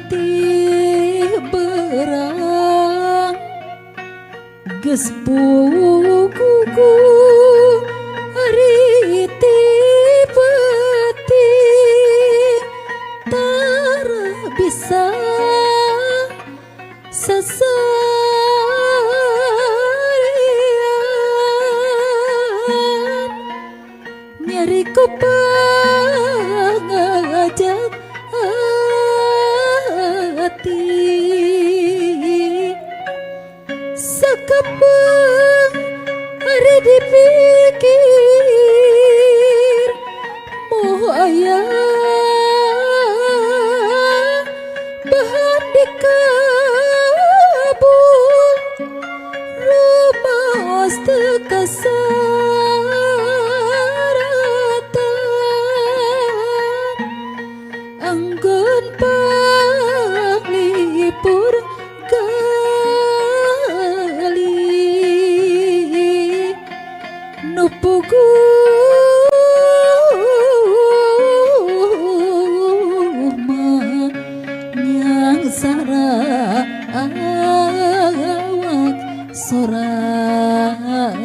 ti berang geus puguku ari ti peti tara bisa sasarian nyari ku pangajak hati sakabang hari dipikir moh ayah bahan dikabul rumah kasaratan anggun panglipur gali nupugu manyang sarawak sorangan.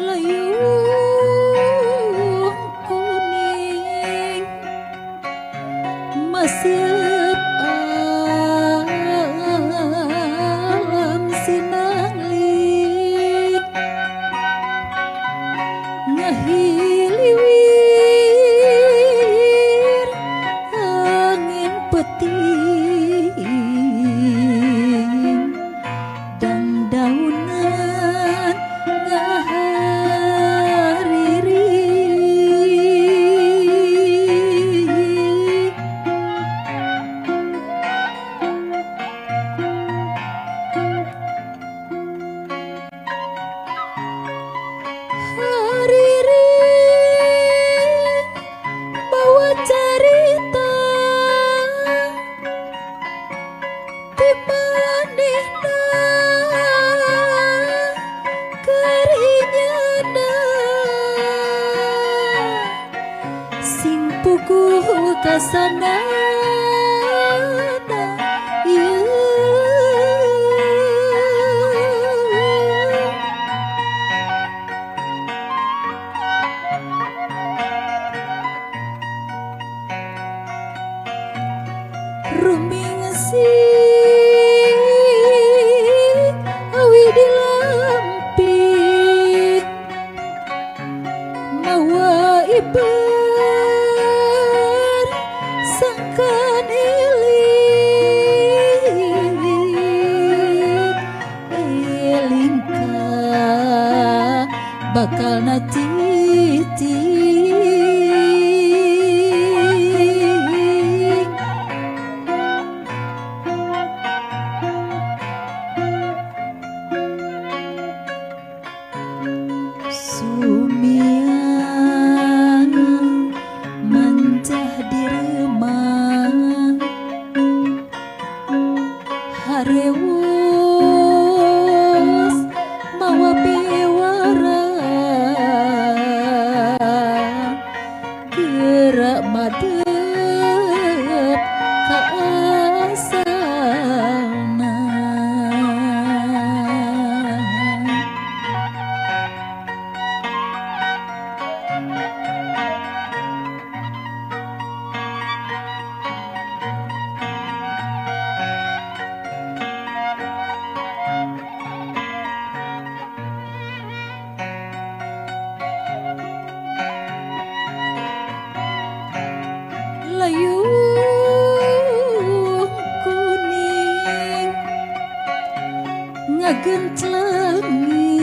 Layung kuning masih alam sinangling ngahiliwir angin peting dan daunan bawa cerita di manehna karinyana sing puguh kasanana ieu ruming sing awi dilampik mawa ibar sangkan eling ka bakal cicing sumiang mancah di remang harewos mawa bewara gerak madep ka asana layung kuning ngagenclengi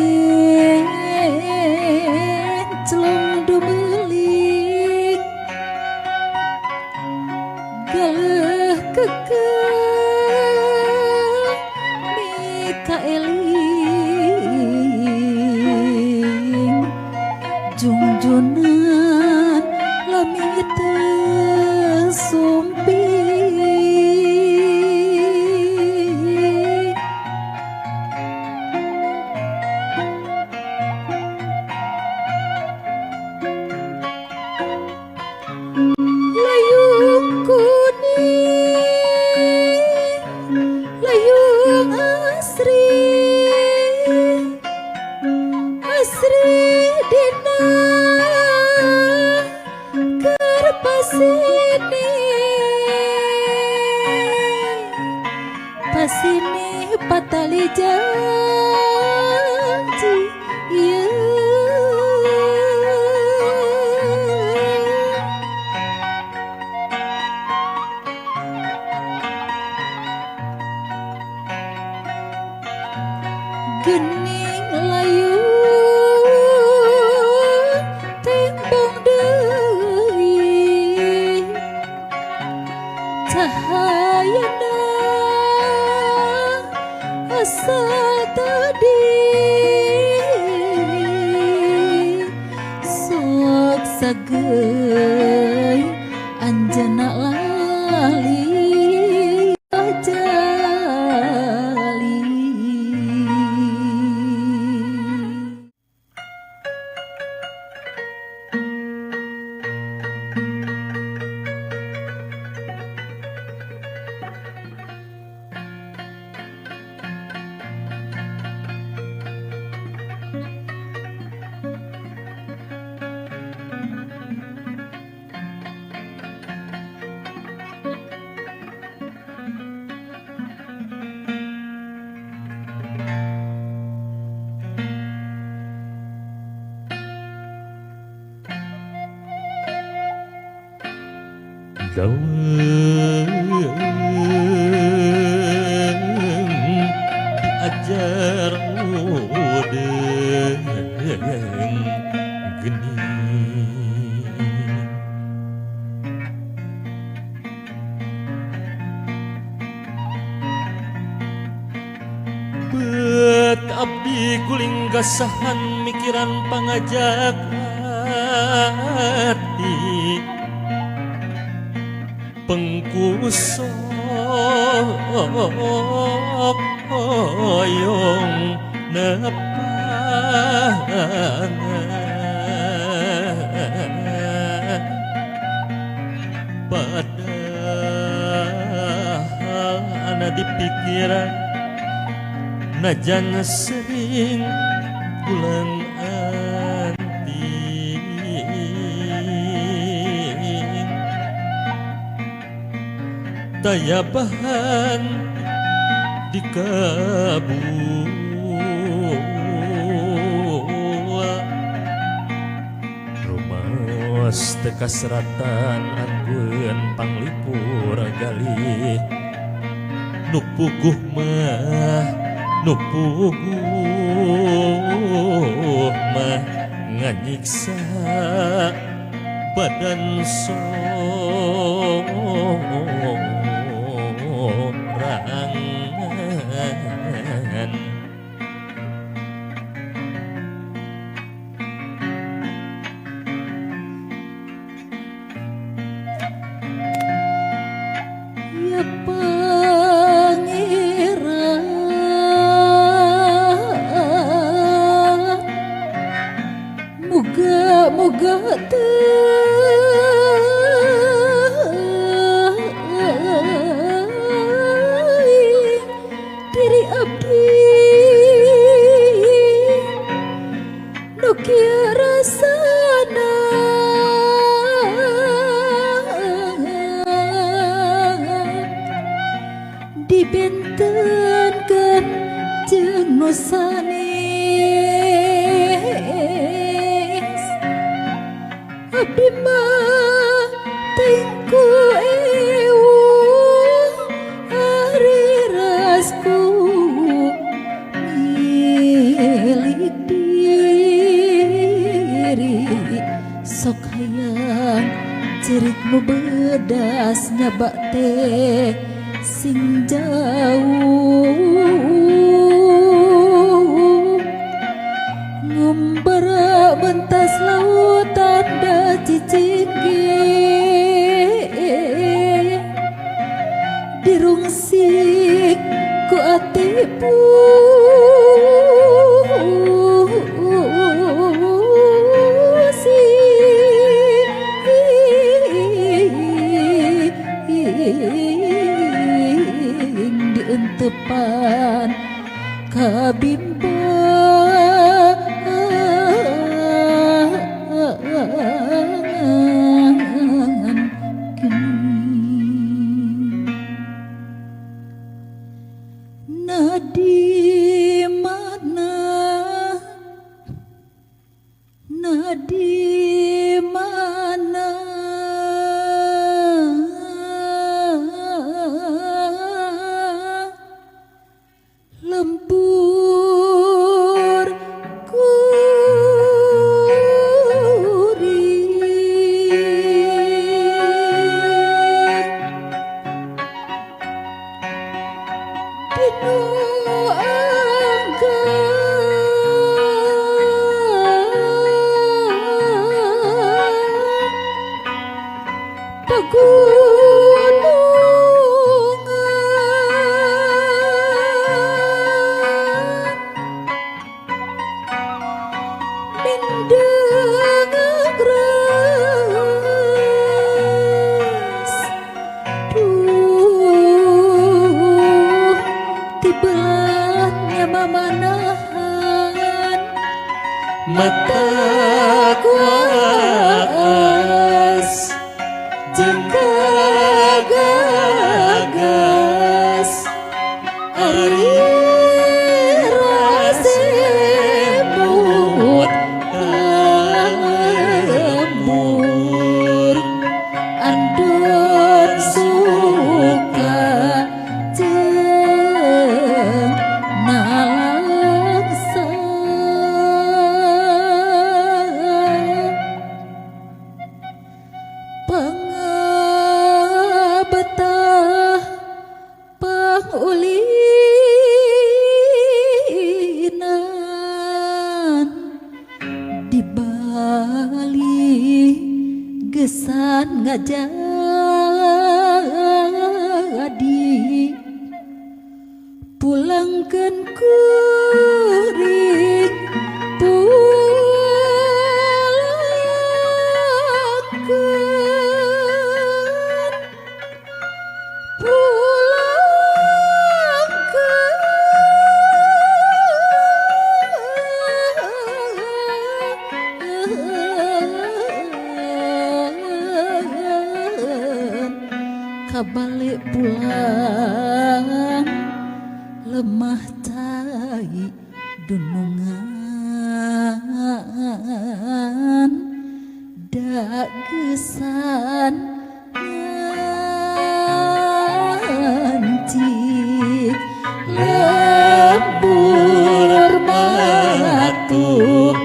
diajar udeng geni bet abdi guling gasahan mikiran pangajak hati pengkusok hoyong nepangan padahal ana dipikiran najan sering pulang daya bahan di kabul rumas teka seratan anggun panglipur galih nu puguh mah nganyiksa badan sorangan ya pangeran moga diri abdi nu kieu rasana dibentenkeun jeung nu sanes abdi mah tengku hari rasku milik diri sok hayang cerik nu bedas nyabak teh sing jauh ngumbara bentas lautan da cicingge dirungsik ku atipu dientepan kabimbangan nadi mana lembur dinu angga pegunungan mindeng agres duh tibanya mamanahan mata kuas jeung kagagas ari rasemut lembur ando gesan ngajadi pulangkeun kuring kabalik pulang lemah tai dunungan da gesan ngancik lembur matuk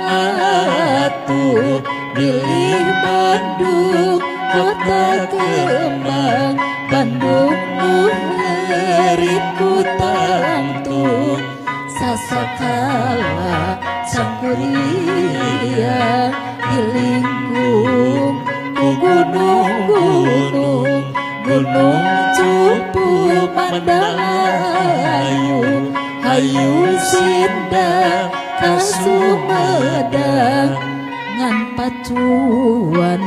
atuh pilih Bandung kota kembang Bandung muheriku tangtung sasakala sangkuria dilingkung ku gunung-gunung gunung cupu mandalayu hayu sindang kasumedang ngan pacuan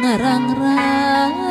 ngarang-rang